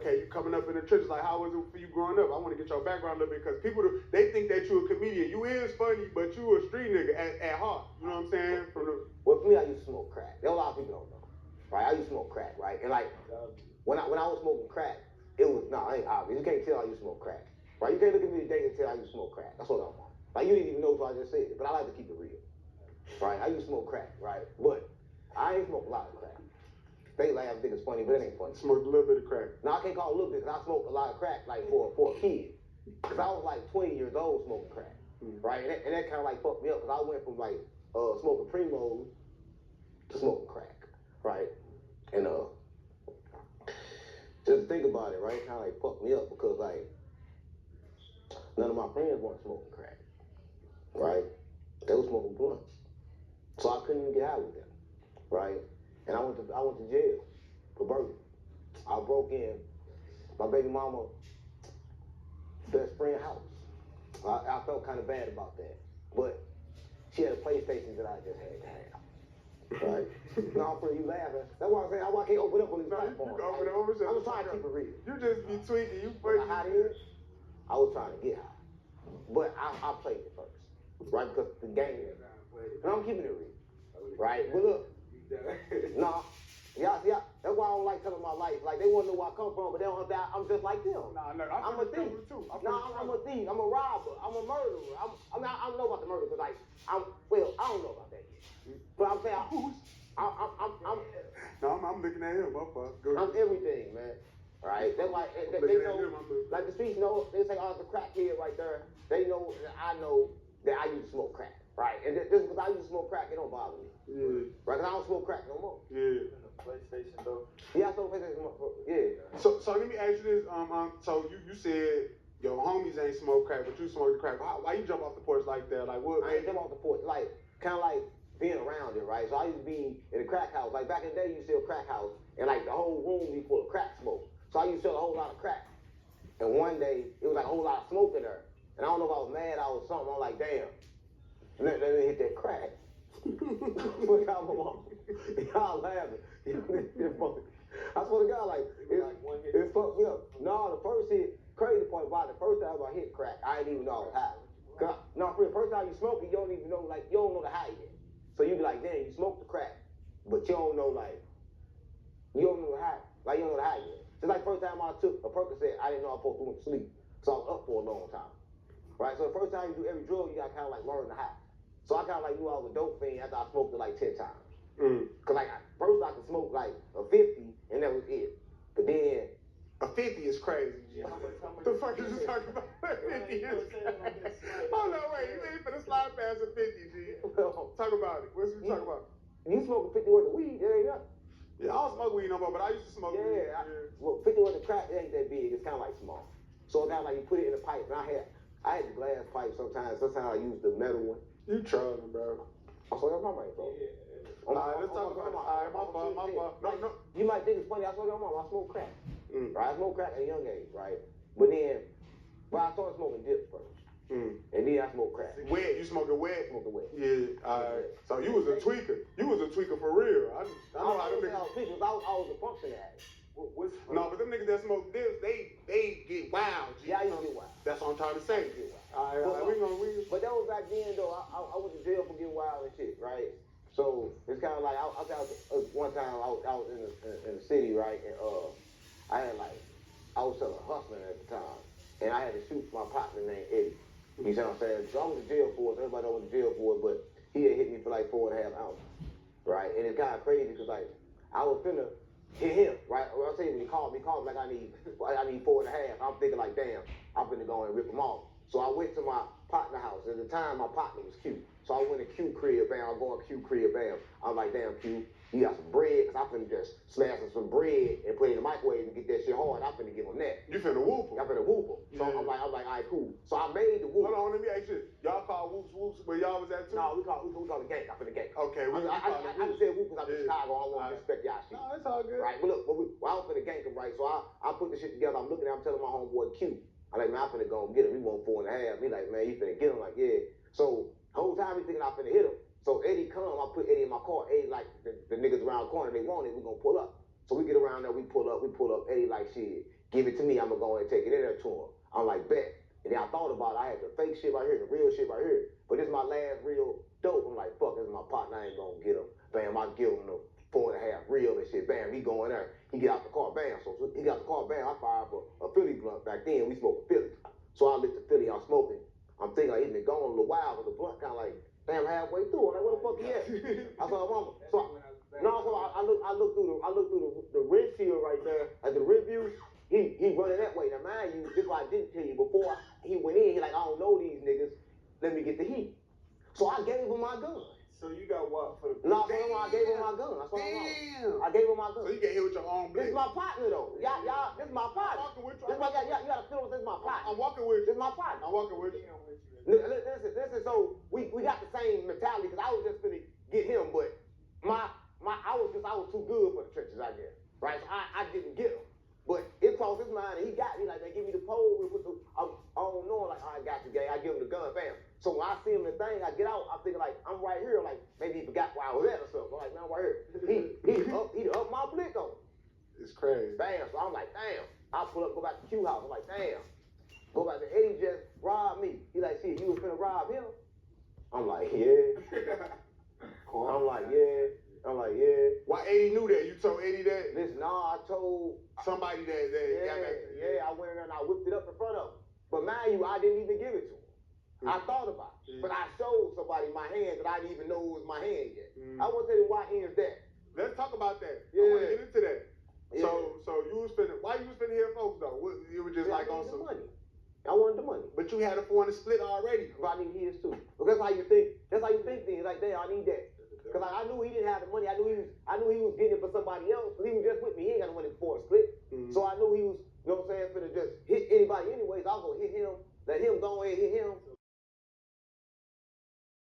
okay, you coming up in the trenches, like, how was it for you growing up? I want to get your background a little bit, because people, they think that you a comedian. You is funny, but you a street nigga at heart. You know what I'm saying? Well, for me, I used to smoke crack. There a lot of people don't know, right? I used to smoke crack, right? And like, when I was smoking crack, it was, I ain't obvious. You can't tell I used to smoke crack, right? You can't look at me today and tell I used to smoke crack. That's what I want. Like, you didn't even know what I just said, but I like to keep it real, right? I used to smoke crack, right? But I ain't smoked a lot of crack. They laugh, think it's funny, but it ain't funny. Smoked a little bit of crack. Now, I can't call it a little bit, because I smoked a lot of crack, like, for a kid. Because I was like 20 years old smoking crack, right? And that kind of like fucked me up, because I went from like smoking Primos to smoking crack, right? And just think about it, right? Kind of like fucked me up, because like none of my friends weren't smoking crack, right? They were smoking blunts, so I couldn't even get high with them, right? And I went to jail for burglary. I broke in my baby mama best friend's house. I felt kind of bad about that, but she had a PlayStation that I just had to have. Right? No, for you laughing. That's why I'm saying I can't open up on these platforms. You can open up. I was trying to keep it real. You just be tweaking. You funny. How it is? I was trying to get high, but I played it first, right? Because the game. And I'm keeping it real, right? But look, nah. Yeah, that's why I don't like telling my life. Like, they want to know where I come from, but they don't understand I'm just like them. Nah, I'm a thief. I'm a thief. I'm a robber. I'm a murderer. I don't know about the murder, because like, I don't know about that yet. But I'm saying, I'm looking at him. I'm everything, man. Right? That's why they know, like the streets know, they say, oh, it's a crackhead right there. They know that I know that I used to smoke crack. Right? And just because I used to smoke crack, it don't bother me. Yeah. Right? Because I don't smoke crack no more. Yeah. PlayStation though. Yeah, I sold PlayStation. Yeah. So let me ask you this. So you said your homies ain't smoke crack, but you smoked the crack. Why you jump off the porch like that? Like what? I ain't jump off the porch. Like, kind of like being around it, right? So I used to be in a crack house. Like back in the day, you used to sell crack house, and like the whole room be full of crack smoke. So I used to sell a whole lot of crack. And one day, it was like a whole lot of smoke in there. And I don't know if I was mad, I was something. I'm like, damn. Let me hit that crack. Look how my mom. Y'all laughing. I swear to God, like, it fucked me up. No, the first hit, crazy part about it, the first time I hit crack, I didn't even know I was high. No, for the first time you smoke it, you don't even know, like, you don't know the high yet. So you be like, damn, you smoked the crack, but you don't know, like, you don't know the high. Like, you don't know the high yet. Just like first time I took a Percocet, I didn't know I was supposed to went to sleep. So I was up for a long time. Right? So the first time you do every drug, you gotta kind of like learn the high. So I kind of like knew I was a dope fiend after I smoked it like 10 times. Cause like first I could smoke like a 50 and that was it. But then a 50 is crazy. What the fuck is you talking about? 50 is crazy. Hold on, wait. You ain't finna slide past a 50, G. Talk about it. What's you talking about? You smoke a 50 worth of weed, it ain't nothing. Yeah, I don't smoke weed no more, but I used to smoke weed. Well, 50 worth of crack, it ain't that big. It's kind of like small. So it's kind of like you put it in a pipe. And I had the glass pipe sometimes. Sometimes I use the metal one. You trolling, bro. I swear to God, my bro. Alright, let's talk about it. Alright, my fault. No. You might think it's funny. I swear to God, I smoke crack. Right? I smoked crack at a young age, right? But I started smoking dip first. And then I smoked crack. Wet? You smoking wet? Smoking wet. Yeah. Alright. So you was a tweaker. You was a tweaker for real. I know how to I was a function addict. No, but them niggas that smoke dips, they get wild. G. Yeah, I used to get wild. That's what I'm trying to say. But that was back then, though. I went to jail for getting wild and shit, right? So it's kind of like one time I was in the city, right? And I was selling hustling at the time, and I had to shoot my partner named Eddie. You see what I'm saying? So I went to jail for it. Everybody went to jail for it, but he had hit me for like 4.5 ounces, right? And it's kind of crazy because like I was finna hit him, right? Well, I tell you when he called me like I need 4.5. I'm thinking like, damn, I'm finna go and rip him off. So I went to my partner house. At the time, my partner was Q. So I went to Q crib, bam. I go in Q crib, bam. I'm like, damn, Q, you got some bread? Cause I'm finna just smash some bread and put it in the microwave and get that shit hard. I'm finna give him that. You finna whoop him? I'm finna whoop him. So I'm like, all right, cool. So I made the whoop. Hold on, let me ask you. Y'all call whoops where y'all was at too? No, we call the gank. I'm finna gank. Okay, I just said whoop because I'm in Chicago. I don't want to disrespect y'all shit. No, it's all good. Right, but look, I was finna gank him, right? So I put the shit together. I'm looking at him, telling my homeboy Q. I'm like, man, I'm finna go and get him. He want 4.5. He like, man, you finna get him? Like, yeah. So the whole time he thinking I'm finna hit him. So Eddie come, I put Eddie in my car. Eddie like, the niggas around the corner, they want it, we gonna pull up. So we get around there, we pull up. Eddie like, shit, give it to me, I'm gonna go and take it in there to him. I'm like, bet. And then I thought about it, I had the fake shit right here, the real shit right here. But this is my last real dope. I'm like, fuck, this is my partner, I ain't gonna get him. Bam, I give him the 4.5 real and shit. Bam, he go in there, he get out the car, bam. So he got the car, bam, I fire up a Philly blunt. Back then, we smoked Philly. So I lit the Philly, I'm smoking. I'm thinking like, he's been gone a little while, but the blunt kind of like, damn, halfway through. I'm like, where the fuck he at? I saw mama. So I look through the windshield right there, like the rear view. He running that way. Now mind you, this is why I didn't tell you before he went in. He like, I don't know these niggas. Let me get the heat. So I gave him my gun. So you got what for the? No, I gave him my gun. I gave him my gun. So you get hit with your own This is blade. my partner though. Y'all, this is my partner. I'm walking with you. This my, you gotta feel this is my partner. I'm walking with This you. is my partner. I'm walking with you. Listen, so we got the same mentality because I was just gonna get him, but I was too good for the trenches, I guess. Right? So I didn't get him. But it crossed his mind and he got me like, they give me the pole, we put the, I don't know, like, I got you, gang. I give him the gun, bam. So when I see him in the thing, I get out, I'm thinking like, I'm right here, like, maybe he forgot where I was at or something. I'm like, no, I'm right here. He up my blick on. It's crazy. Bam, so I'm like, damn. I pull up, go back to Q house, I'm like, damn. Go back to Eddie just robbed me. He like, shit, you was finna rob him? I'm like, yeah. I'm like, yeah. Why Eddie knew that? You told Eddie that? Listen, I told Somebody that got back. I went in there and I whipped it up in front of him. But mind you, I didn't even give it to him. I thought about it. But I showed somebody my hand that I didn't even know it was my hand yet. I want to tell you why ends that. Let's talk about that. Yeah. I want to get into that. Yeah. So you was finna, why you was finna hear folks though? You were just like on I some money. I wanted the money. But you had a 400 split already. But I need his too. Because that's how you think. That's how you think things. Like, damn, I need that. Because like, I knew he didn't have the money. I knew he was getting it for somebody else. Because he was just with me. He ain't got no money for a split. So I knew he was, you know what I'm saying, finna just hit anybody anyways. I was gonna hit him, let him go ahead and hit him.